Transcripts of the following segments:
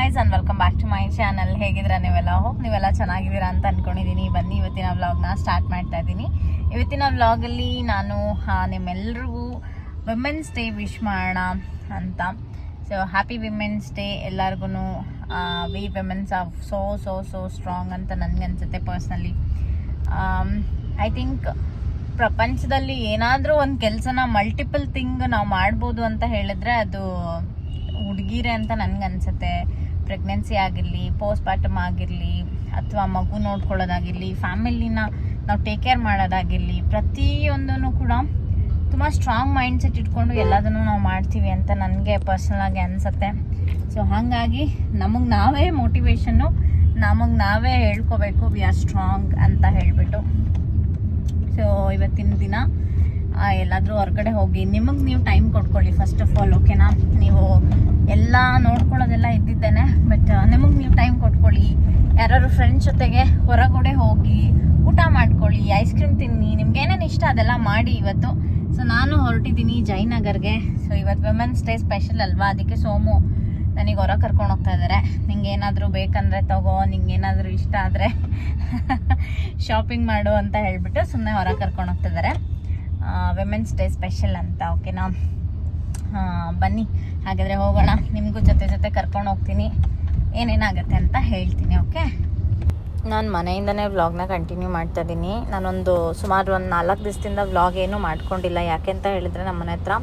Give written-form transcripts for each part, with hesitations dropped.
Guys and welcome back to my channel. ಹೇಗಿದ್ದೀರಾ ನೀವೆಲ್ಲ? Hope ನೀವೆಲ್ಲ ಚೆನ್ನಾಗಿದ್ದೀರಾ ಅಂತ ಅಂದ್ಕೊಂಡಿದ್ದೀನಿ. ಬನ್ನಿ ಇವತ್ತಿನ ವ್ಲಾಗ್ನ ಸ್ಟಾರ್ಟ್ ಮಾಡ್ತಾ ಇದ್ದೀನಿ. ಇವತ್ತಿನ ವ್ಲಾಗಲ್ಲಿ ನಾನು ನಿಮ್ಮೆಲ್ರಿಗೂ ವಿಮೆನ್ಸ್ ಡೇ ವಿಶ್ ಮಾಡೋಣ ಅಂತ. ಸೊ ಹ್ಯಾಪಿ ವಿಮೆನ್ಸ್ ಡೇ ಎಲ್ಲರಿಗೂ. We women's are so so so strong ಅಂತ ನನಗನ್ಸುತ್ತೆ ಪರ್ಸ್ನಲಿ. ಐ ಥಿಂಕ್ ಪ್ರಪಂಚದಲ್ಲಿ ಏನಾದರೂ ಒಂದು ಕೆಲಸನ ಮಲ್ಟಿಪಲ್ ಥಿಂಗ್ ನಾವು ಮಾಡ್ಬೋದು ಅಂತ ಹೇಳಿದ್ರೆ ಅದು ಹುಡುಗಿರೆ ಅಂತ ನನಗನ್ಸುತ್ತೆ. ಪ್ರೆಗ್ನೆನ್ಸಿ ಆಗಿರಲಿ, ಪೋಸ್ಟ್ ಪಾರ್ಟಮ್ ಆಗಿರಲಿ, ಅಥವಾ ಮಗು ನೋಡ್ಕೊಳ್ಳೋದಾಗಿರಲಿ, ಫ್ಯಾಮಿಲಿನ ನಾವು ಟೇಕ್ ಕೇರ್ ಮಾಡೋದಾಗಿರಲಿ, ಪ್ರತಿಯೊಂದೂ ಕೂಡ ತುಂಬ ಸ್ಟ್ರಾಂಗ್ ಮೈಂಡ್ ಸೆಟ್ ಇಟ್ಕೊಂಡು ಎಲ್ಲದನ್ನು ನಾವು ಮಾಡ್ತೀವಿ ಅಂತ ನನಗೆ ಪರ್ಸ್ನಲಾಗಿ ಅನಿಸುತ್ತೆ. ಸೊ ಹಾಗಾಗಿ ನಮಗೆ ನಾವೇ ಮೋಟಿವೇಶನ್ನು, ನಮಗೆ ನಾವೇ ಹೇಳ್ಕೋಬೇಕು ವಿ ಆರ್ ಸ್ಟ್ರಾಂಗ್ ಅಂತ ಹೇಳಿಬಿಟ್ಟು. ಸೊ ಇವತ್ತಿನ ದಿನ ಎಲ್ಲಾದರೂ ಹೊರಗಡೆ ಹೋಗಿ ನಿಮಗೆ ನೀವು ಟೈಮ್ ಕೊಟ್ಕೊಳ್ಳಿ ಫಸ್ಟ್ ಆಫ್ ಆಲ್, ಓಕೆನಾ? ನೀವು ಎಲ್ಲ ನೋಡ್ಕೊಳ್ಳೋದೆಲ್ಲ ಇದ್ದಿದ್ದೇನೆ, ಬಟ್ ನಿಮಗೆ ನೀವು ಟೈಮ್ ಕೊಟ್ಕೊಳ್ಳಿ. ಯಾರು ಫ್ರೆಂಡ್ಸ್ ಜೊತೆಗೆ ಹೊರಗಡೆ ಹೋಗಿ ಊಟ ಮಾಡ್ಕೊಳ್ಳಿ, ಐಸ್ ಕ್ರೀಮ್ ತಿನ್ನಿ, ನಿಮ್ಗೆ ಏನೇನು ಇಷ್ಟ ಅದೆಲ್ಲ ಮಾಡಿ ಇವತ್ತು. ಸೊ ನಾನು ಹೊರಟಿದ್ದೀನಿ ಜಯನಗರ್ಗೆ. ಸೊ ಇವತ್ತು ವಿಮೆನ್ಸ್ ಡೇ ಸ್ಪೆಷಲ್ ಅಲ್ವಾ, ಅದಕ್ಕೆ ಸೋಮು ನನಗೆ ಹೊರ ಕರ್ಕೊಂಡು ಹೋಗ್ತಾ ಇದ್ದಾರೆ. ನಿಂಗೆ ಏನಾದರೂ ಬೇಕಂದರೆ ತಗೋ, ನಿಂಗೆ ಏನಾದರೂ ಇಷ್ಟ ಆದರೆ ಶಾಪಿಂಗ್ ಮಾಡು ಅಂತ ಹೇಳಿಬಿಟ್ಟು ಸುಮ್ಮನೆ ಹೊರ ಕರ್ಕೊಂಡು ಹೋಗ್ತಾ ಇದ್ದಾರೆ. ವಿಮೆನ್ಸ್ ಡೇ ಸ್ಪೆಷಲ್ ಅಂತ, ಓಕೆನಾ? ಬನ್ನಿ ಹಾಗಾದರೆ ಹೋಗೋಣ. ನಿಮಗೂ ಜೊತೆ ಕರ್ಕೊಂಡು ಹೋಗ್ತೀನಿ, ಏನೇನಾಗುತ್ತೆ ಅಂತ ಹೇಳ್ತೀನಿ, ಓಕೆ? ನಾನು ಮನೆಯಿಂದನೇ ವ್ಲಾಗ್ನ ಕಂಟಿನ್ಯೂ ಮಾಡ್ತಾ ಇದ್ದೀನಿ. ನಾನೊಂದು ಸುಮಾರು ಒಂದು 4 ದಿವಸದಿಂದ ವ್ಲಾಗ್ ಏನೂ ಮಾಡ್ಕೊಂಡಿಲ್ಲ. ಯಾಕೆ ಅಂತ ಹೇಳಿದರೆ ನಮ್ಮ ಮನೆ ಹತ್ರ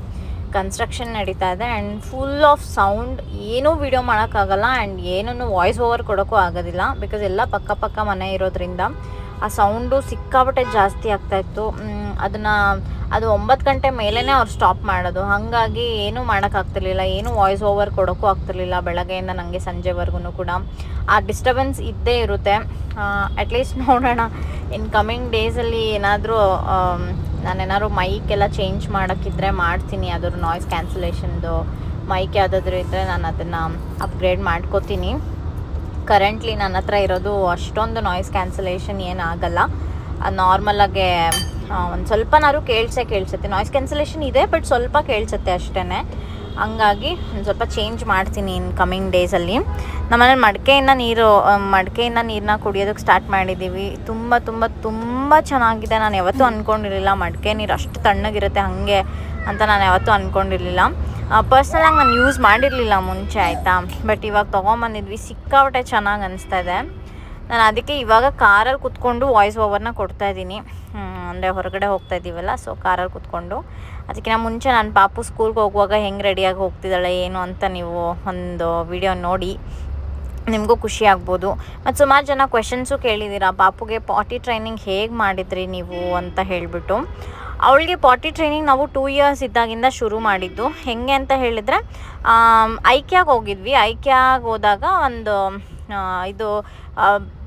ಕನ್ಸ್ಟ್ರಕ್ಷನ್ ನಡೀತಾ ಇದೆ ಆ್ಯಂಡ್ ಫುಲ್ ಆಫ್ ಸೌಂಡ್. ಏನೂ ವೀಡಿಯೋ ಮಾಡೋಕ್ಕಾಗಲ್ಲ ಆ್ಯಂಡ್ ಏನೂ ವಾಯ್ಸ್ ಓವರ್ ಕೊಡೋಕ್ಕೂ ಆಗೋದಿಲ್ಲ. ಬಿಕಾಸ್ ಎಲ್ಲ ಪಕ್ಕ ಮನೆ ಇರೋದ್ರಿಂದ ಆ ಸೌಂಡು ಸಿಕ್ಕಾಪಟ್ಟೆ ಜಾಸ್ತಿ ಆಗ್ತಾಯಿತ್ತು. ಅದು 9 ಗಂಟೆ ಮೇಲೇ ಅವ್ರು ಸ್ಟಾಪ್ ಮಾಡೋದು. ಹಾಗಾಗಿ ಏನೂ ಮಾಡೋಕ್ಕಾಗ್ತಿರ್ಲಿಲ್ಲ, ಏನೂ ವಾಯ್ಸ್ ಓವರ್ ಕೊಡೋಕ್ಕೂ ಆಗ್ತಿರ್ಲಿಲ್ಲ. ಬೆಳಗ್ಗೆಯಿಂದ ನನಗೆ ಸಂಜೆವರೆಗೂ ಕೂಡ ಆ ಡಿಸ್ಟರ್ಬೆನ್ಸ್ ಇದ್ದೇ ಇರುತ್ತೆ. ಅಟ್ಲೀಸ್ಟ್ ನೋಡೋಣ ಇನ್ ಕಮಿಂಗ್ ಡೇಸಲ್ಲಿ ಏನಾದರೂ ನಾನೇನಾದ್ರು ಮೈಕೆಲ್ಲ ಚೇಂಜ್ ಮಾಡೋಕ್ಕಿದ್ರೆ ಮಾಡ್ತೀನಿ. ಅದ್ರ ನಾಯ್ಸ್ ಕ್ಯಾನ್ಸಲೇಷನ್ದು ಮೈಕ್ ಯಾವುದಾದ್ರೂ ಇದ್ದರೆ ನಾನು ಅದನ್ನು ಅಪ್ಗ್ರೇಡ್ ಮಾಡ್ಕೋತೀನಿ. ಕರೆಂಟ್ಲಿ ನನ್ನ ಹತ್ರ ಇರೋದು ಅಷ್ಟೊಂದು ನಾಯ್ಸ್ ಕ್ಯಾನ್ಸಲೇಷನ್ ಏನಾಗಲ್ಲ. ನಾರ್ಮಲಾಗೆ ಒಂದು ಸ್ವಲ್ಪನಾದ್ರು ಕೇಳಿಸುತ್ತೆ. ನಾಯ್ಸ್ ಕ್ಯಾನ್ಸಲೇಷನ್ ಇದೆ, ಬಟ್ ಸ್ವಲ್ಪ ಕೇಳಿಸುತ್ತೆ ಅಷ್ಟೇ. ಹಂಗಾಗಿ ಒಂದು ಸ್ವಲ್ಪ ಚೇಂಜ್ ಮಾಡ್ತೀನಿ ಇನ್ ಕಮಿಂಗ್ ಡೇಸಲ್ಲಿ. ನಮ್ಮನೇಲಿ ಮಡಿಕೆಯಿಂದ ನೀರನ್ನ ಕುಡಿಯೋದಕ್ಕೆ ಸ್ಟಾರ್ಟ್ ಮಾಡಿದ್ದೀವಿ. ತುಂಬ ಚೆನ್ನಾಗಿದೆ. ನಾನು ಯಾವತ್ತೂ ಅಂದ್ಕೊಂಡಿರಲಿಲ್ಲ ಮಡಿಕೆ ನೀರು ಅಷ್ಟು ತಣ್ಣಗಿರುತ್ತೆ ಹಾಗೆ ಅಂತ. ನಾನು ಯಾವತ್ತೂ ಅಂದ್ಕೊಂಡಿರಲಿಲ್ಲ. ಪರ್ಸ್ನಲಾಗಿ ನಾನು ಯೂಸ್ ಮಾಡಿರಲಿಲ್ಲ ಮುಂಚೆ, ಆಯಿತಾ? ಬಟ್ ಇವಾಗ ತೊಗೊಂಬಂದಿದ್ವಿ, ಸಿಕ್ಕಾಪಟ್ಟೆ ಚೆನ್ನಾಗಿ ಅನಿಸ್ತಾ ಇದೆ. ನಾನು ಅದಕ್ಕೆ ಇವಾಗ ಕಾರಲ್ಲಿ ಕೂತ್ಕೊಂಡು ವಾಯ್ಸ್ ಓವರ್ನ ಕೊಡ್ತಾಯಿದ್ದೀನಿ. ಅಂದರೆ ಹೊರಗಡೆ ಹೋಗ್ತಾ ಇದ್ದೀವಲ್ಲ, ಸೊ ಕಾರಲ್ಲಿ ಕೂತ್ಕೊಂಡು. ಅದಕ್ಕಿಂತ ಮುಂಚೆ ನಾನು ಪಾಪು ಸ್ಕೂಲ್ಗೆ ಹೋಗುವಾಗ ಹೆಂಗೆ ರೆಡಿಯಾಗಿ ಹೋಗ್ತಿದ್ದಾಳೆ ಏನು ಅಂತ ನೀವು ಒಂದು ವಿಡಿಯೋ ನೋಡಿ ನಿಮಗೂ ಖುಷಿ ಆಗ್ಬೋದು. ಮತ್ತು ಸುಮಾರು ಜನ ಕ್ವೆಶನ್ಸು ಕೇಳಿದ್ದೀರಾ, ಪಾಪುಗೆ ಪಾಟಿ ಟ್ರೈನಿಂಗ್ ಹೇಗೆ ಮಾಡಿದ್ರಿ ನೀವು ಅಂತ ಹೇಳಿಬಿಟ್ಟು. ಅವಳಿಗೆ ಪಾಟಿ ಟ್ರೈನಿಂಗ್ ನಾವು 2 ಇಯರ್ಸ್ ಇದ್ದಾಗಿಂದ ಶುರು ಮಾಡಿದ್ದು. ಹೇಗೆ ಅಂತ ಹೇಳಿದರೆ, ಐಕ್ಯಾಗೆ ಹೋಗಿದ್ವಿ. ಐಕ್ಯಾಗೆ ಹೋದಾಗ ಒಂದು ಇದು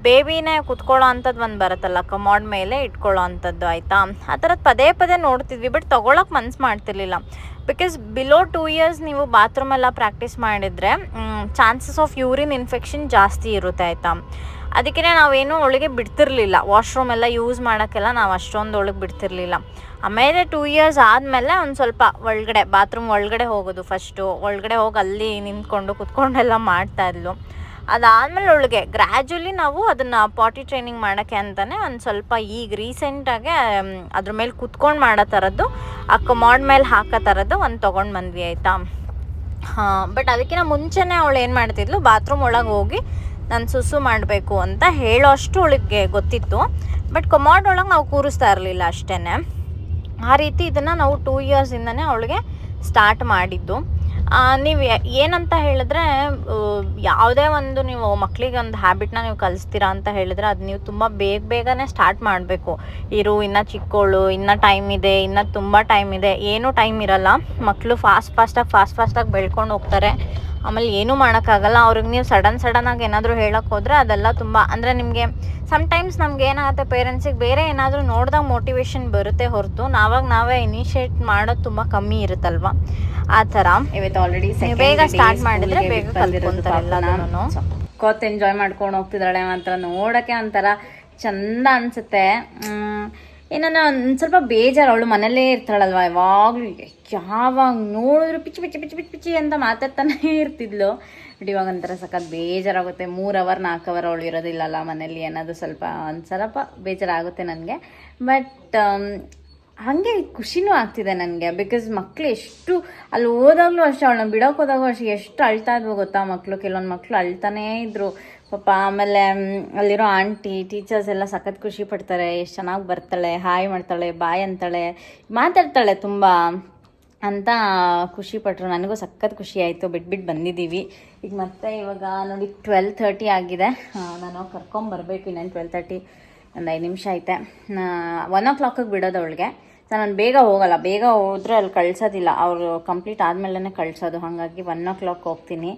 ಬೇಬಿನೇ ಕುತ್ಕೊಳ್ಳೋ ಅಂಥದ್ದು ಒಂದು ಬರುತ್ತಲ್ಲ, ಕಮಾಡ್ ಮೇಲೆ ಇಟ್ಕೊಳ್ಳೋ ಅಂಥದ್ದು, ಆಯಿತಾ? ಆ ಥರದ್ದು ಪದೇ ನೋಡ್ತಿದ್ವಿ, ಬಟ್ ತೊಗೊಳಕ್ಕೆ ಮನ್ಸು ಮಾಡ್ತಿರ್ಲಿಲ್ಲ. ಬಿಕಾಸ್ ಬಿಲೋ 2 ಇಯರ್ಸ್ ನೀವು ಬಾತ್ರೂಮೆಲ್ಲ ಪ್ರಾಕ್ಟೀಸ್ ಮಾಡಿದರೆ ಚಾನ್ಸಸ್ ಆಫ್ ಯೂರಿನ್ ಇನ್ಫೆಕ್ಷನ್ ಜಾಸ್ತಿ ಇರುತ್ತೆ, ಆಯಿತಾ? ಅದಕ್ಕೆ ನಾವೇನು ಒಳಗೆ ಬಿಡ್ತಿರ್ಲಿಲ್ಲ. ವಾಶ್ರೂಮ್ ಎಲ್ಲ ಯೂಸ್ ಮಾಡೋಕ್ಕೆಲ್ಲ ನಾವು ಅಷ್ಟೊಂದು ಒಳಗೆ ಬಿಡ್ತಿರ್ಲಿಲ್ಲ. ಆಮೇಲೆ 2 ಇಯರ್ಸ್ ಆದಮೇಲೆ ಒಂದು ಸ್ವಲ್ಪ ಒಳಗಡೆ ಬಾತ್ರೂಮ್ ಒಳಗಡೆ ಹೋಗೋದು. ಫಸ್ಟು ಒಳಗಡೆ ಹೋಗಿ ಅಲ್ಲಿ ನಿಂತ್ಕೊಂಡು ಕುತ್ಕೊಂಡೆಲ್ಲ ಮಾಡ್ತಾಯಿದ್ಲು. ಅದಾದಮೇಲೆ ಒಳಗೆ ಗ್ರ್ಯಾಜುಲಿ ನಾವು ಅದನ್ನು ಪಾಟಿ ಟ್ರೈನಿಂಗ್ ಮಾಡೋಕ್ಕೆ ಅಂತಲೇ ಒಂದು ಸ್ವಲ್ಪ ಈಗ ರೀಸೆಂಟಾಗೆ ಅದ್ರ ಮೇಲೆ ಕುತ್ಕೊಂಡು ಮಾಡೋ ಥರದ್ದು, ಆ ಕಮಾಡ್ ಮೇಲೆ ಹಾಕೋ ಥರದ್ದು ಒಂದು ತೊಗೊಂಡು ಬಂದ್ವಿ, ಆಯಿತಾ? ಬಟ್ ಅದಕ್ಕಿಂತ ಮುಂಚೆನೇ ಅವಳು ಏನು ಮಾಡ್ತಿದ್ಲು, ಬಾತ್ರೂಮ್ ಒಳಗೆ ಹೋಗಿ ನಾನು ಸುಸು ಮಾಡಬೇಕು ಅಂತ ಹೇಳೋ ಅಷ್ಟು ಅವಳಿಗೆ ಗೊತ್ತಿತ್ತು. ಬಟ್ ಕಮಾಡ್ ಒಳಗೆ ನಾವು ಕೂರಿಸ್ತಾ ಇರಲಿಲ್ಲ ಅಷ್ಟೇ. ಆ ರೀತಿ ಇದನ್ನು ನಾವು 2 ಇಯರ್ಸಿಂದನೇ ಅವಳಿಗೆ ಸ್ಟಾರ್ಟ್ ಮಾಡಿದ್ದು. ನೀವು ಏನಂತ ಹೇಳಿದ್ರೆ, ಯಾವುದೇ ಒಂದು ನೀವು ಮಕ್ಕಳಿಗೆ ಒಂದು ಹ್ಯಾಬಿಟ್ನ ನೀವು ಕಲಿಸ್ತೀರಾ ಅಂತ ಹೇಳಿದ್ರೆ ಅದು ನೀವು ತುಂಬ ಬೇಗನೆ ಸ್ಟಾರ್ಟ್ ಮಾಡಬೇಕು. ಇನ್ನೂ ಚಿಕ್ಕವಳು, ಇನ್ನೂ ಟೈಮ್ ಇದೆ, ಇನ್ನೂ ತುಂಬ ಟೈಮ್ ಇದೆ. ಏನೂ ಟೈಮ್ ಇರಲ್ಲ. ಮಕ್ಕಳು ಫಾಸ್ಟಾಗಿ ಬೆಳ್ಕೊಂಡು ಹೋಗ್ತಾರೆ. ಆಮೇಲೆ ಏನೂ ಮಾಡೋಕ್ಕಾಗಲ್ಲ ಅವ್ರಿಗೆ. ನೀವು ಸಡನ್ನಾಗಿ ಏನಾದರೂ ಹೇಳೋಕ್ಕೆ ಹೋದರೆ ಅದೆಲ್ಲ ತುಂಬ ಅಂದರೆ ನಿಮಗೆ ಸಮ್ಟೈಮ್ಸ್ ನಮ್ಗೆ ಏನಾಗುತ್ತೆ, ಪೇರೆಂಟ್ಸಿಗೆ ಬೇರೆ ಏನಾದರೂ ನೋಡಿದಾಗ ಮೋಟಿವೇಶನ್ ಬರುತ್ತೆ ಹೊರತು ನಾವೇ ಇನಿಷಿಯೇಟ್ ಮಾಡೋದು ತುಂಬ ಕಮ್ಮಿ ಇರುತ್ತಲ್ವ, ಆ ಥರ. ಇವತ್ತು ಆಲ್ರೆಡಿ ಬೇಗ ಸ್ಟಾರ್ಟ್ ಮಾಡಿದರೆ ಬೇಗ ಕಲ್ತ್ಕೊಂತಾರೆ ಎಲ್ಲನೂ. ಕೊತ್ತು ಎಂಜಾಯ್ ಮಾಡ್ಕೊಂಡು ಹೋಗ್ತಿದ್ದಾಳೆ ಮಾತ್ರ. ನೋಡೋಕ್ಕೆ ಒಂಥರ ಚಂದ ಅನಿಸುತ್ತೆ. ಏನನ್ನ ಒಂದು ಸ್ವಲ್ಪ ಬೇಜಾರು. ಅವಳು ಮನೇಲೇ ಇರ್ತಾಳಲ್ವ, ಯಾವಾಗಲೂ ಯಾವಾಗ ನೋಡಿದ್ರು ಪಿಚ್ಚಿ ಅಂತ ಮಾತಾಡ್ತಾನೆ ಇರ್ತಿದ್ಲು. ಬಟ್ ಇವಾಗ ಒಂಥರ ಸಖತ್ ಬೇಜಾರಾಗುತ್ತೆ. 3 ಅವರ್ 4 ಅವರ್ ಅವಳು ಇರೋದಿಲ್ಲಲ್ಲ ಮನೇಲಿ ಅನ್ನೋದು ಸ್ವಲ್ಪ ಒಂದು ಸ್ವಲ್ಪ ಬೇಜಾರಾಗುತ್ತೆ ನನಗೆ. ಬಟ್ ಹಾಗೆ ಖುಷಿನೂ ಆಗ್ತಿದೆ ನನಗೆ, ಬಿಕಾಸ್ ಮಕ್ಕಳು ಎಷ್ಟು ಅಲ್ಲಿ ಹೋದಾಗಲೂ ಅಷ್ಟೇ, ಅವಳನ್ನ ಬಿಡೋಕೆ ಹೋದಾಗೂ ಅಷ್ಟೇ ಎಷ್ಟು ಅಳ್ತಾ ಇದ್ವು ಗೊತ್ತಾ ಮಕ್ಕಳು. ಕೆಲವೊಂದು ಮಕ್ಕಳು ಅಳ್ತಾನೇ ಇದ್ದರು ಪಾಪ. ಆಮೇಲೆ ಅಲ್ಲಿರೋ ಆಂಟಿ ಟೀಚರ್ಸ್ ಎಲ್ಲ ಸಖತ್ ಖುಷಿ ಪಡ್ತಾರೆ, ಎಷ್ಟು ಚೆನ್ನಾಗಿ ಬರ್ತಾಳೆ, ಹಾಯ್ ಮಾಡ್ತಾಳೆ, ಬಾಯ್ ಅಂತಾಳೆ, ಮಾತಾಡ್ತಾಳೆ ತುಂಬ ಅಂತ ಖುಷಿಪಟ್ಟರು. ನನಗೂ ಸಖತ್ ಖುಷಿ ಆಯಿತು. ಬಿಟ್ಬಿಟ್ಟು ಬಂದಿದ್ದೀವಿ ಈಗ. ಮತ್ತೆ ಇವಾಗ ನೋಡಿ 12:30 ಆಗಿದೆ. ನಾನು ಕರ್ಕೊಂಬರ್ಬೇಕು ಇನ್ನೇನು 12:30, ಒಂದು 5 ನಿಮಿಷ ಐತೆ. 1 o'clock ಬಿಡೋದು ಅವಳಿಗೆ. ಸೊ ನಾನು ಬೇಗ ಹೋಗಲ್ಲ, ಬೇಗ ಹೋದರೆ ಅಲ್ಲಿ ಕಳ್ಸೋದಿಲ್ಲ, ಅವರು ಕಂಪ್ಲೀಟ್ ಆದಮೇಲೆ ಕಳಿಸೋದು. ಹಾಗಾಗಿ 1 o'clock ಹೋಗ್ತೀನಿ.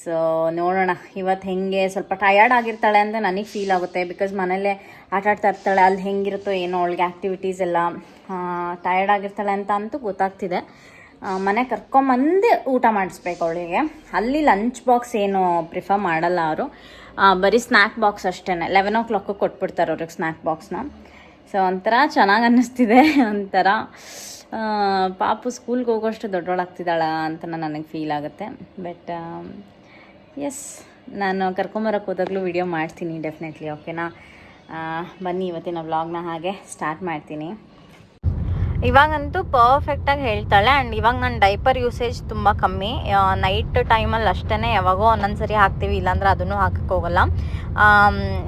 ಸೊ ನೋಡೋಣ ಇವತ್ತು ಹೆಂಗೆ. ಸ್ವಲ್ಪ ಟಯರ್ಡ್ ಆಗಿರ್ತಾಳೆ ಅಂತ ನನಗೆ ಫೀಲ್ ಆಗುತ್ತೆ, ಬಿಕಾಸ್ ಮನೇಲೇ ಆಟಾಡ್ತಾ ಇರ್ತಾಳೆ. ಅಲ್ಲಿ ಹೆಂಗಿರುತ್ತೋ ಏನೋ ಅವಳಿಗೆ ಆ್ಯಕ್ಟಿವಿಟೀಸ್ ಎಲ್ಲ. ಟಯರ್ಡ್ ಆಗಿರ್ತಾಳೆ ಅಂತ ಅಂತೂ ಗೊತ್ತಾಗ್ತಿದೆ. ಮನೆ ಕರ್ಕೊಂಬಂದು ಊಟ ಮಾಡಿಸ್ಬೇಕು ಅವಳಿಗೆ. ಅಲ್ಲಿ ಲಂಚ್ ಬಾಕ್ಸ್ ಏನು ಪ್ರಿಫರ್ ಮಾಡಲ್ಲ ಅವರು, ಬರೀ ಸ್ನ್ಯಾಕ್ ಬಾಕ್ಸ್ ಅಷ್ಟೇ. 11 o'clock ಕೊಟ್ಬಿಡ್ತಾರೆ ಅವ್ರಿಗೆ ಸ್ನ್ಯಾಕ್ ಬಾಕ್ಸ್ನ. ಸೊ ಒಂಥರ ಚೆನ್ನಾಗಿ ಅನ್ನಿಸ್ತಿದೆ. ಒಂಥರ ಪಾಪು ಸ್ಕೂಲ್ಗೆ ಹೋಗೋಷ್ಟು ದೊಡ್ಡವಳಾಗ್ತಿದ್ದಾಳ ಅಂತ ನನಗೆ ಫೀಲ್ ಆಗುತ್ತೆ. ಬಟ್ ಎಸ್, ನಾನು ಕರ್ಕೊಂಬರೋಕ್ಕೆ ಹೋದಾಗಲೂ ವಿಡಿಯೋ ಮಾಡ್ತೀನಿ ಡೆಫಿನೆಟ್ಲಿ. ಓಕೆನಾ? ಬನ್ನಿ ಇವತ್ತಿನ ವ್ಲಾಗ್ನ ಹಾಗೆ ಸ್ಟಾರ್ಟ್ ಮಾಡ್ತೀನಿ. ಇವಾಗಂತೂ ಪರ್ಫೆಕ್ಟಾಗಿ ಹೇಳ್ತಾಳೆ. ಆ್ಯಂಡ್ ಇವಾಗ ನನ್ನ ಡೈಪರ್ ಯೂಸೇಜ್ ತುಂಬ ಕಮ್ಮಿ. ನೈಟ್ ಟೈಮಲ್ಲಿ ಅಷ್ಟೇ ಯಾವಾಗೋ ಒಂದೊಂದ್ಸರಿ ಹಾಕ್ತೀವಿ, ಇಲ್ಲಾಂದ್ರೆ ಅದನ್ನು ಹಾಕಕ್ಕೆ ಹೋಗಲ್ಲ.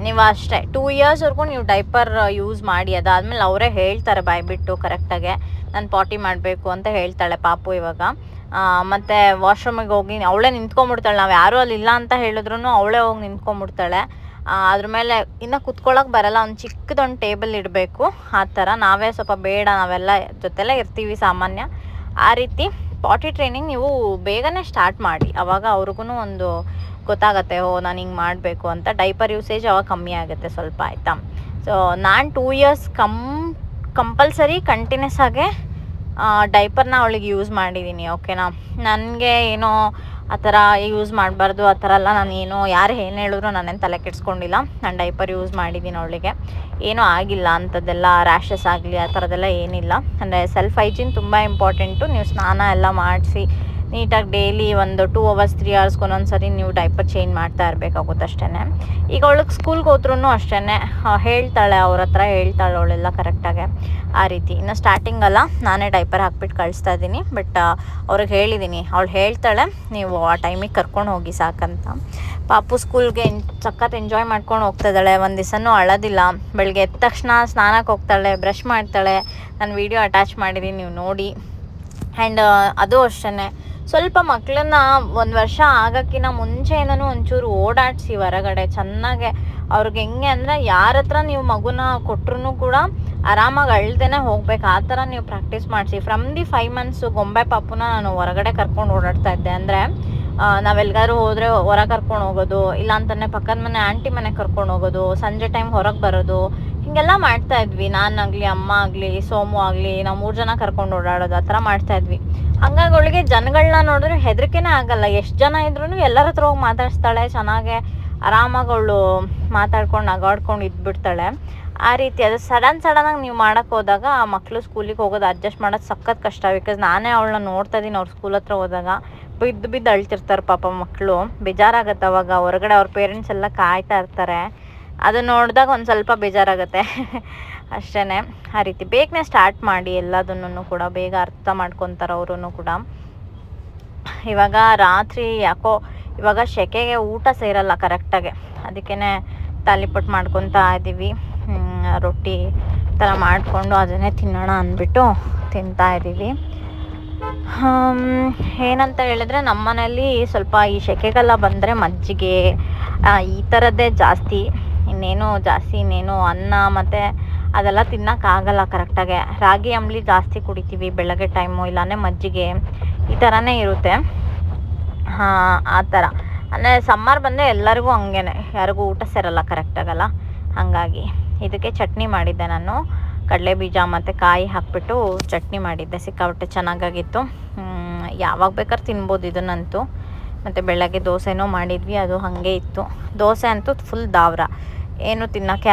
ನೀವು ಅಷ್ಟೇ 2 yearsವರೆಗೂ ನೀವು ಡೈಪರ್ ಯೂಸ್ ಮಾಡಿ. ಅದಾದಮೇಲೆ ಅವರೇ ಹೇಳ್ತಾರೆ ಬಾಯ್ಬಿಟ್ಟು ಕರೆಕ್ಟಾಗೆ ನಾನು ಪಾಟಿ ಮಾಡಬೇಕು ಅಂತ ಹೇಳ್ತಾಳೆ ಪಾಪು ಇವಾಗ. ಮತ್ತು ವಾಶ್ರೂಮಿಗೆ ಹೋಗಿ ಅವಳೇ ನಿಂತ್ಕೊಂಡ್ಬಿಡ್ತಾಳೆ. ನಾವು ಯಾರೂ ಅಲ್ಲಿ ಇಲ್ಲ ಅಂತ ಹೇಳಿದ್ರು ಅವಳೇ ಹೋಗಿ ನಿಂತ್ಕೊಂಡ್ಬಿಡ್ತಾಳೆ. ಅದ್ರ ಮೇಲೆ ಇನ್ನು ಕುತ್ಕೊಳ್ಳೋಕೆ ಬರಲ್ಲ, ಒಂದು ಚಿಕ್ಕದೊಂದು ಟೇಬಲ್ ಇಡಬೇಕು. ಆ ಥರ ನಾವೇ ಸ್ವಲ್ಪ ಬೇಡ, ನಾವೆಲ್ಲ ಜೊತೆಲೇ ಇರ್ತೀವಿ ಸಾಮಾನ್ಯ. ಆ ರೀತಿ ಪಾಟಿ ಟ್ರೈನಿಂಗ್ ನೀವು ಬೇಗನೆ ಸ್ಟಾರ್ಟ್ ಮಾಡಿ, ಆವಾಗ ಅವ್ರಿಗೂ ಒಂದು ಗೊತ್ತಾಗುತ್ತೆ, ಓ ನಾನು ಹಿಂಗೆ ಮಾಡಬೇಕು ಅಂತ. ಡೈಪರ್ ಯೂಸೇಜ್ ಅವಾಗ ಕಮ್ಮಿ ಆಗುತ್ತೆ ಸ್ವಲ್ಪ, ಆಯಿತಾ? ಸೊ ನಾನು 2 years ಕಂಪಲ್ಸರಿ ಕಂಟಿನ್ಯೂಸ್ ಆಗಿ ಡೈಪರ್ನ ಅವಳಿಗೆ ಯೂಸ್ ಮಾಡಿದ್ದೀನಿ. ಓಕೆನಾ? ನನಗೆ ಏನೋ ಆ ಥರ ಯೂಸ್ ಮಾಡಬಾರ್ದು ಆ ಥರ ಎಲ್ಲ ನಾನು ಏನೋ ಯಾರು ಏನು ಹೇಳಿದ್ರು ನಾನೇನು ತಲೆ ಕೆಡಿಸ್ಕೊಂಡಿಲ್ಲ. ನಾನು ಡೈಪರ್ ಯೂಸ್ ಮಾಡಿದ್ದೀನಿ ಅವಳಿಗೆ, ಏನೂ ಆಗಿಲ್ಲ ಅಂಥದ್ದೆಲ್ಲ, ರ್ಯಾಷಸ್ ಆಗಲಿ ಆ ಥರದ್ದೆಲ್ಲ ಏನಿಲ್ಲ. ಅಂದರೆ ಸೆಲ್ಫ್ ಹೈಜೀನ್ ತುಂಬ ಇಂಪಾರ್ಟೆಂಟು. ನೀವು ಸ್ನಾನ ಎಲ್ಲ ಮಾಡಿಸಿ ನೀಟಾಗಿ ಡೈಲಿ ಒಂದು 2 hours 3 hours ಒಂದೊಂದ್ಸರಿ ನೀವು ಡೈಪರ್ ಚೇಂಜ್ ಮಾಡ್ತಾ ಇರಬೇಕಾಗುತ್ತೆ ಅಷ್ಟೇ. ಈಗ ಅವಳಿಗೆ ಸ್ಕೂಲ್ಗೆ ಹೋದ್ರೂ ಅಷ್ಟೇ ಹೇಳ್ತಾಳೆ, ಅವ್ರ ಹತ್ರ ಹೇಳ್ತಾಳೆ ಅವಳೆಲ್ಲ ಕರೆಕ್ಟಾಗೆ. ಆ ರೀತಿ ಇನ್ನು ಸ್ಟಾರ್ಟಿಂಗಲ್ಲ ನಾನೇ ಡೈಪರ್ ಹಾಕ್ಬಿಟ್ಟು ಕಳಿಸ್ತಾ ಇದ್ದೀನಿ. ಬಟ್ ಅವ್ರಿಗೆ ಹೇಳಿದ್ದೀನಿ, ಅವಳು ಹೇಳ್ತಾಳೆ ನೀವು ಆ ಟೈಮಿಗೆ ಕರ್ಕೊಂಡು ಹೋಗಿ ಸಾಕಂತ. ಪಾಪು ಸ್ಕೂಲ್ಗೆ ಸಖತ್ ಎಂಜಾಯ್ ಮಾಡ್ಕೊಂಡು ಹೋಗ್ತಾಯಿದ್ದಾಳೆ. ಒಂದು ದಿವಸನೂ ಅಳೋದಿಲ್ಲ. ಬೆಳಗ್ಗೆ ಎದ್ದ ತಕ್ಷಣ ಸ್ನಾನಕ್ಕೆ ಹೋಗ್ತಾಳೆ, ಬ್ರಷ್ ಮಾಡ್ತಾಳೆ. ನಾನು ವೀಡಿಯೋ ಅಟ್ಯಾಚ್ ಮಾಡಿದ್ದೀನಿ, ನೀವು ನೋಡಿ. ಆ್ಯಂಡ್ ಅದು ಅಷ್ಟೇ, ಸ್ವಲ್ಪ ಮಕ್ಕಳನ್ನ 1 ವರ್ಷ ಆಗೋಕ್ಕಿಂತ ಮುಂಚೆಯಿಂದನೂ ಒಂಚೂರು ಓಡಾಡಿಸಿ ಹೊರಗಡೆ ಚೆನ್ನಾಗೆ. ಅವ್ರಿಗೆ ಹೆಂಗೆ ಅಂದರೆ ಯಾರ ಹತ್ರ ನೀವು ಮಗುನ ಕೊಟ್ಟರು ಕೂಡ ಆರಾಮಾಗಿ ಅಳ್ದೇನೆ ಹೋಗ್ಬೇಕು, ಆ ಥರ ನೀವು ಪ್ರಾಕ್ಟೀಸ್ ಮಾಡಿಸಿ. ಫ್ರಮ್ ದಿ 5 months ಗೊಂಬೆ ಪಾಪುನ ನಾನು ಹೊರಗಡೆ ಕರ್ಕೊಂಡು ಓಡಾಡ್ತಾ ಇದ್ದೆ. ಅಂದರೆ ನಾವೆಲ್ಗಾರು ಹೋದರೆ ಹೊರಗೆ ಕರ್ಕೊಂಡು ಹೋಗೋದು, ಇಲ್ಲಾಂತಲೇ ಪಕ್ಕದ ಮನೆ ಆಂಟಿ ಮನೆಗೆ ಕರ್ಕೊಂಡು ಹೋಗೋದು, ಸಂಜೆ ಟೈಮ್ ಹೊರಗೆ ಬರೋದು, ಹೀಗೆಲ್ಲ ಮಾಡ್ತಾಯಿದ್ವಿ. ನಾನಾಗಲಿ, ಅಮ್ಮ ಆಗಲಿ, ಸೋಮು ಆಗಲಿ, ನಾವು 3 ಜನ ಕರ್ಕೊಂಡು ಓಡಾಡೋದು, ಆ ಥರ ಮಾಡ್ತಾಯಿದ್ವಿ. ಹಂಗಾಗಿ ಅವಳಿಗೆ ಜನಗಳನ್ನ ನೋಡಿದ್ರೆ ಹೆದರಿಕೆನೇ ಆಗಲ್ಲ. ಎಷ್ಟು ಜನ ಇದ್ರೂ ಎಲ್ಲರ ಹತ್ರ ಹೋಗಿ ಮಾತಾಡಿಸ್ತಾಳೆ, ಚೆನ್ನಾಗೆ ಆರಾಮಾಗಿ ಅವಳು ಮಾತಾಡ್ಕೊಂಡು ನಗಾಡ್ಕೊಂಡು ಇದ್ಬಿಡ್ತಾಳೆ. ಆ ರೀತಿ ಅದು ಸಡನ್ನಾಗಿ ನೀವು ಮಾಡೋಕ್ಕೆ ಹೋದಾಗ ಆ ಮಕ್ಕಳು ಸ್ಕೂಲಿಗೆ ಹೋಗೋದು ಅಡ್ಜಸ್ಟ್ ಮಾಡೋದು ಸಖತ್ ಕಷ್ಟ. ಬಿಕಾಸ್ ನಾನೇ ಅವಳನ್ನ ನೋಡ್ತಾ ಇದ್ದೀನಿ, ಅವ್ರ ಸ್ಕೂಲ್ ಹತ್ರ ಹೋದಾಗ ಬಿದ್ದು ಅಳ್ತಿರ್ತಾರೆ ಪಾಪ ಮಕ್ಕಳು. ಬೇಜಾರಾಗುತ್ತೆ ಅವಾಗ. ಹೊರಗಡೆ ಅವ್ರ ಪೇರೆಂಟ್ಸ್ ಎಲ್ಲ ಕಾಯ್ತಾ ಇರ್ತಾರೆ, ಅದನ್ನು ನೋಡಿದಾಗ ಒಂದು ಸ್ವಲ್ಪ ಬೇಜಾರಾಗುತ್ತೆ ಅಷ್ಟೇ. ಆ ರೀತಿ ಬೇಗನೆ ಸ್ಟಾರ್ಟ್ ಮಾಡಿ ಎಲ್ಲದನ್ನು ಕೂಡ, ಬೇಗ ಅರ್ಥ ಮಾಡ್ಕೊತಾರೆ ಅವರು ಕೂಡ. ಇವಾಗ ರಾತ್ರಿ ಯಾಕೋ ಇವಾಗ ಸೆಕೆಗೆ ಊಟ ಸೇರಲ್ಲ ಕರೆಕ್ಟಾಗೆ, ಅದಕ್ಕೇ ತಾಲಿಪಟ್ಟು ಮಾಡ್ಕೊತಾ ಇದ್ದೀವಿ. ರೊಟ್ಟಿ ಥರ ಮಾಡಿಕೊಂಡು ಅದನ್ನೇ ತಿನ್ನೋಣ ಅಂದ್ಬಿಟ್ಟು ತಿಂತಾ ಇದ್ದೀವಿ. ಏನಂತ ಹೇಳಿದ್ರೆ ನಮ್ಮ ಮನೇಲಿ ಸ್ವಲ್ಪ ಈ ಸೆಕೆಗೆಲ್ಲ ಬಂದರೆ ಮಜ್ಜಿಗೆ ಈ ಥರದ್ದೇ ಜಾಸ್ತಿ, ಇನ್ನೇನು ಅನ್ನ ಮತ್ತು ಅದೆಲ್ಲ ತಿನ್ನೋಕ್ಕಾಗಲ್ಲ ಕರೆಕ್ಟಾಗೆ. ರಾಗಿ ಅಂಬ್ಲಿ ಜಾಸ್ತಿ ಕುಡಿತೀವಿ ಬೆಳಗ್ಗೆ ಟೈಮು, ಇಲ್ಲಾಂದರೆ ಮಜ್ಜಿಗೆ ಈ ಥರನೇ ಇರುತ್ತೆ. ಆ ಥರ ಅಂದರೆ ಸಮ್ಮರ್ ಬಂದರೆ ಎಲ್ಲರಿಗೂ ಹಂಗೇ, ಯಾರಿಗೂ ಊಟ ಸೇರಲ್ಲ ಕರೆಕ್ಟಾಗಲ್ಲ. ಹಾಗಾಗಿ ಇದಕ್ಕೆ ಚಟ್ನಿ ಮಾಡಿದ್ದೆ ನಾನು, ಕಡಲೆ ಬೀಜ ಮತ್ತು ಕಾಯಿ ಹಾಕ್ಬಿಟ್ಟು ಚಟ್ನಿ ಮಾಡಿದ್ದೆ. ಸಿಕ್ಕಾಪಟ್ಟೆ ಚೆನ್ನಾಗಾಗಿತ್ತು. ಯಾವಾಗ ಬೇಕಾದ್ರೆ ತಿನ್ಬೋದು ಇದನ್ನಂತೂ. ಮತ್ತು ಬೆಳಗ್ಗೆ ದೋಸೆನೂ ಮಾಡಿದ್ವಿ, ಅದು ಹಾಗೆ ಇತ್ತು. ದೋಸೆ ಅಂತೂ ಫುಲ್ ದಾವ್ರ, ಏನು ತಿನ್ನೋಕ್ಕೆ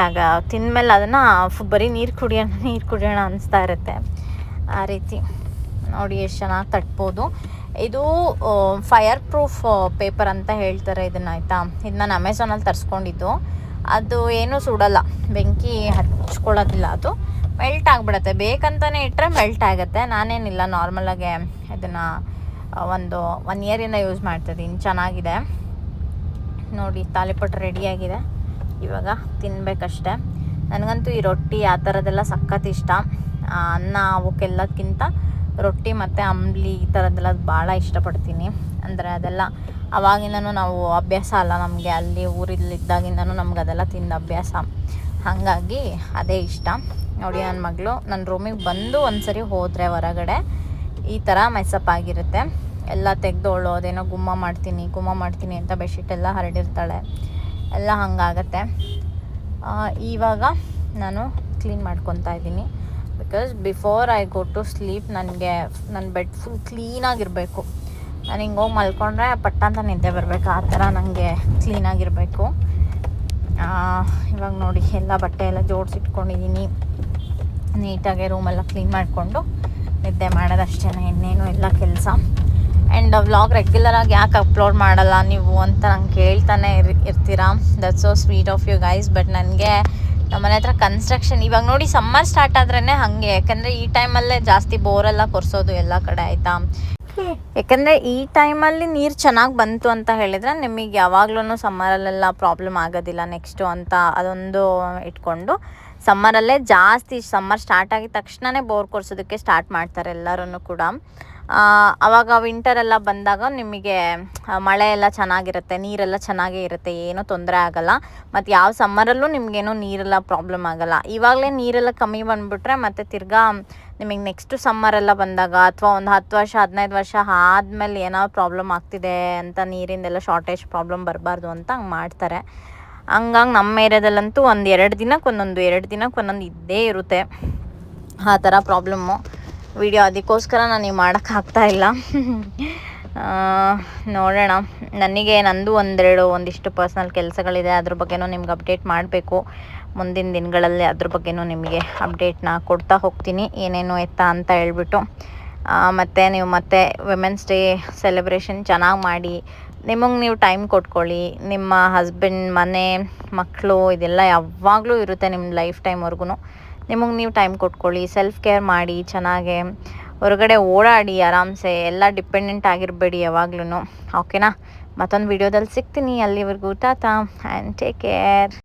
ತಿಂದಮೇಲೆ ಅದನ್ನು ಬರೀ ನೀರು ಕುಡಿಯೋಣ ಅನಿಸ್ತಾ ಇರುತ್ತೆ. ಆ ರೀತಿ ನೋಡಿ ಎಷ್ಟು ಚೆನ್ನಾಗಿ ತಟ್ಬೋದು. ಇದು ಫೈರ್ ಪ್ರೂಫ್ ಪೇಪರ್ ಅಂತ ಹೇಳ್ತಾರೆ ಇದನ್ನು, ಆಯಿತಾ. ಇದು ನಾನು ಅಮೆಝಾನಲ್ಲಿ ತರಿಸ್ಕೊಂಡಿದ್ದು. ಅದು ಏನೂ ಸುಡಲ್ಲ, ಬೆಂಕಿ ಹಚ್ಕೊಳ್ಳೋದಿಲ್ಲ, ಅದು ಮೆಲ್ಟ್ ಆಗಿಬಿಡುತ್ತೆ. ಬೇಕಂತಲೇ ಇಟ್ಟರೆ ಮೆಲ್ಟ್ ಆಗುತ್ತೆ. ನಾನೇನಿಲ್ಲ, ನಾರ್ಮಲಾಗೆ ಇದನ್ನು ಒಂದು 1 ಇಯರಿಂದ ಯೂಸ್ ಮಾಡ್ತಿದ್ದೀನಿ. ಚೆನ್ನಾಗಿದೆ ನೋಡಿ. ತಾಲಿಪಟ್ಟು ರೆಡಿಯಾಗಿದೆ, ಇವಾಗ ತಿನ್ನಬೇಕಷ್ಟೆ. ನನಗಂತೂ ಈ ರೊಟ್ಟಿ ಆ ಥರದ್ದೆಲ್ಲ ಸಖತ್ ಇಷ್ಟ. ಅನ್ನ ಅವಕ್ಕೆಲ್ಲದಕ್ಕಿಂತ ರೊಟ್ಟಿ ಮತ್ತು ಅಂಬ್ಲಿ ಈ ಥರದ್ದೆಲ್ಲ ಭಾಳ ಇಷ್ಟಪಡ್ತೀನಿ. ಅಂದರೆ ಅದೆಲ್ಲ ಅವಾಗಿಂದನೂ ನಾವು ಅಭ್ಯಾಸ ಅಲ್ಲ ನಮಗೆ, ಅಲ್ಲಿ ಊರಲ್ಲಿದ್ದಾಗಿಂದನೂ ನಮ್ಗೆ ಅದೆಲ್ಲ ತಿಂದ ಅಭ್ಯಾಸ. ಹಾಗಾಗಿ ಅದೇ ಇಷ್ಟ ನೋಡಿ. ನನ್ನ ಮಗಳು ನನ್ನ ರೂಮಿಗೆ ಬಂದು ಒಂದು ಸರಿ ಹೋದರೆ ಹೊರಗಡೆ ಈ ಥರ ಮೆಸಪ್ ಆಗಿರುತ್ತೆ. ಎಲ್ಲ ತೆಗೆದೋಳು ಅದೇನೋ ಗುಮ್ಮ ಮಾಡ್ತೀನಿ ಅಂತ ಬೆಡ್ಶೀಟ್ ಎಲ್ಲ ಹರಡಿರ್ತಾಳೆ, ಎಲ್ಲ ಹಾಗಾಗತ್ತೆ. ಇವಾಗ ನಾನು ಕ್ಲೀನ್ ಮಾಡ್ಕೊತಾ ಇದ್ದೀನಿ. Because before I go to sleep ನನಗೆ ನನ್ನ ಬೆಡ್ ಫುಲ್ ಕ್ಲೀನಾಗಿರಬೇಕು. ನಾನು ಹಿಂಗೆ ಹೋಗಿ ಮಲ್ಕೊಂಡ್ರೆ ಪಟ್ಟ ಅಂತ ನಿದ್ದೆ ಬರಬೇಕು, ಆ ಥರ ನನಗೆ ಕ್ಲೀನಾಗಿರಬೇಕು. ಇವಾಗ ನೋಡಿ ಎಲ್ಲ ಬಟ್ಟೆ ಎಲ್ಲ ಜೋಡಿಸಿಟ್ಕೊಂಡಿದ್ದೀನಿ. ನೀಟಾಗಿ ರೂಮೆಲ್ಲ ಕ್ಲೀನ್ ಮಾಡಿಕೊಂಡು ನಿದ್ದೆ ಮಾಡೋದಷ್ಟೇ, ಇನ್ನೇನು ಎಲ್ಲ ಕೆಲಸ. ಆ್ಯಂಡ್ ವ್ಲಾಗ್ ರೆಗ್ಯುಲರಾಗಿ ಯಾಕೆ ಅಪ್ಲೋಡ್ ಮಾಡಲ್ಲ ನೀವು ಅಂತ ನಂಗೆ ಕೇಳ್ತಾನೆ ಇರ್ತೀರಾ. That's so sweet of you guys. But ನನಗೆ ನಮ್ಮನೆ ಹತ್ರ ಕನ್ಸ್ಟ್ರಕ್ಷನ್ ಇವಾಗ ನೋಡಿ, ಸಮ್ಮರ್ ಸ್ಟಾರ್ಟ್ ಆದ್ರೇ ಹಾಗೆ. ಯಾಕಂದರೆ ಈ ಟೈಮಲ್ಲೇ ಜಾಸ್ತಿ ಬೋರೆಲ್ಲ ಕೊರೆಸೋದು ಎಲ್ಲ ಕಡೆ, ಆಯಿತಾ. ಯಾಕಂದರೆ ಈ ಟೈಮಲ್ಲಿ ನೀರು ಚೆನ್ನಾಗಿ ಬಂತು ಅಂತ ಹೇಳಿದರೆ ನಿಮಗೆ ಯಾವಾಗ್ಲೂ ಸಮ್ಮರಲ್ಲೆಲ್ಲ ಪ್ರಾಬ್ಲಮ್ ಆಗೋದಿಲ್ಲ ನೆಕ್ಸ್ಟು ಅಂತ ಅದೊಂದು ಇಟ್ಕೊಂಡು ಸಮ್ಮರಲ್ಲೇ ಜಾಸ್ತಿ, ಸಮ್ಮರ್ ಸ್ಟಾರ್ಟ್ ಆಗಿದ ತಕ್ಷಣವೇ ಬೋರ್ ಕೊರ್ಸೋದಕ್ಕೆ ಸ್ಟಾರ್ಟ್ ಮಾಡ್ತಾರೆ ಎಲ್ಲರೂ ಕೂಡ. ಆವಾಗ ವಿಂಟರೆಲ್ಲ ಬಂದಾಗ ನಿಮಗೆ ಮಳೆ ಎಲ್ಲ ಚೆನ್ನಾಗಿರುತ್ತೆ, ನೀರೆಲ್ಲ ಚೆನ್ನಾಗೇ ಇರುತ್ತೆ, ಏನೂ ತೊಂದರೆ ಆಗೋಲ್ಲ. ಮತ್ತು ಯಾವ ಸಮ್ಮರಲ್ಲೂ ನಿಮಗೇನೋ ನೀರೆಲ್ಲ ಪ್ರಾಬ್ಲಮ್ ಆಗೋಲ್ಲ. ಇವಾಗಲೇ ನೀರೆಲ್ಲ ಕಮ್ಮಿ ಬಂದುಬಿಟ್ರೆ ಮತ್ತು ತಿರ್ಗಾ ನಿಮಗೆ ನೆಕ್ಸ್ಟು ಸಮ್ಮರೆಲ್ಲ ಬಂದಾಗ ಅಥವಾ ಒಂದು 10 ವರ್ಷ 15 ವರ್ಷ ಆದಮೇಲೆ ಏನೋ ಪ್ರಾಬ್ಲಮ್ ಆಗ್ತಿದೆ ಅಂತ, ನೀರಿಂದೆಲ್ಲ ಶಾರ್ಟೇಜ್ ಪ್ರಾಬ್ಲಮ್ ಬರಬಾರ್ದು ಅಂತ ಹಂಗೆ ಮಾಡ್ತಾರೆ. ಹಂಗಾಗಿ ನಮ್ಮ ಏರಿಯಾದಲ್ಲಂತೂ 2 ದಿನಕ್ಕೆ ಒಂದೊಂದು ಇದ್ದೇ ಇರುತ್ತೆ ಆ ಥರ ಪ್ರಾಬ್ಲಮ್ಮು. ವಿಡಿಯೋ ಅದಕ್ಕೋಸ್ಕರ ನನಗೆ ಮಾಡೋಕ್ಕಾಗ್ತಾಯಿಲ್ಲ. ನೋಡೋಣ, ನನಗೆ ನಂದು ಒಂದಿಷ್ಟು ಪರ್ಸ್ನಲ್ ಕೆಲಸಗಳಿದೆ, ಅದ್ರ ಬಗ್ಗೆನೂ ನಿಮ್ಗೆ ಅಪ್ಡೇಟ್ ಮಾಡಬೇಕು ಮುಂದಿನ ದಿನಗಳಲ್ಲಿ. ಅದ್ರ ಬಗ್ಗೆನೂ ನಿಮಗೆ ಅಪ್ಡೇಟ್ನ ಕೊಡ್ತಾ ಹೋಗ್ತೀನಿ, ಏನೇನು ಎತ್ತ ಅಂತ ಹೇಳ್ಬಿಟ್ಟು. ಮತ್ತು ನೀವು ಮತ್ತೆ ವಿಮೆನ್ಸ್ ಡೇ ಸೆಲೆಬ್ರೇಷನ್ ಚೆನ್ನಾಗಿ ಮಾಡಿ, ನಿಮಗೆ ನೀವು ಟೈಮ್ ಕೊಟ್ಕೊಳ್ಳಿ. ನಿಮ್ಮ ಹಸ್ಬೆಂಡ್, ಮನೆ, ಮಕ್ಕಳು ಇದೆಲ್ಲ ಯಾವಾಗಲೂ ಇರುತ್ತೆ ನಿಮ್ಮ ಲೈಫ್ ಟೈಮ್ವರೆಗೂ. ನಿಮಗೆ ನೀವು ಟೈಮ್ ಕೊಟ್ಕೊಳ್ಳಿ, ಸೆಲ್ಫ್ ಕೇರ್ ಮಾಡಿ, ಚೆನ್ನಾಗೆ ಹೊರಗಡೆ ಓಡಾಡಿ ಆರಾಮ್ಸೆ. ಎಲ್ಲ ಡಿಪೆಂಡೆಂಟ್ ಆಗಿರಬೇಡಿ ಯಾವಾಗ್ಲೂ, ಓಕೆನಾ. ಮತ್ತೊಂದು ವಿಡಿಯೋದಲ್ಲಿ ಸಿಗ್ತೀನಿ. ಅಲ್ಲಿವರೆಗೂ ಟಾಟಾ ಆ್ಯಂಡ್ ಟೇಕ್ ಕೇರ್.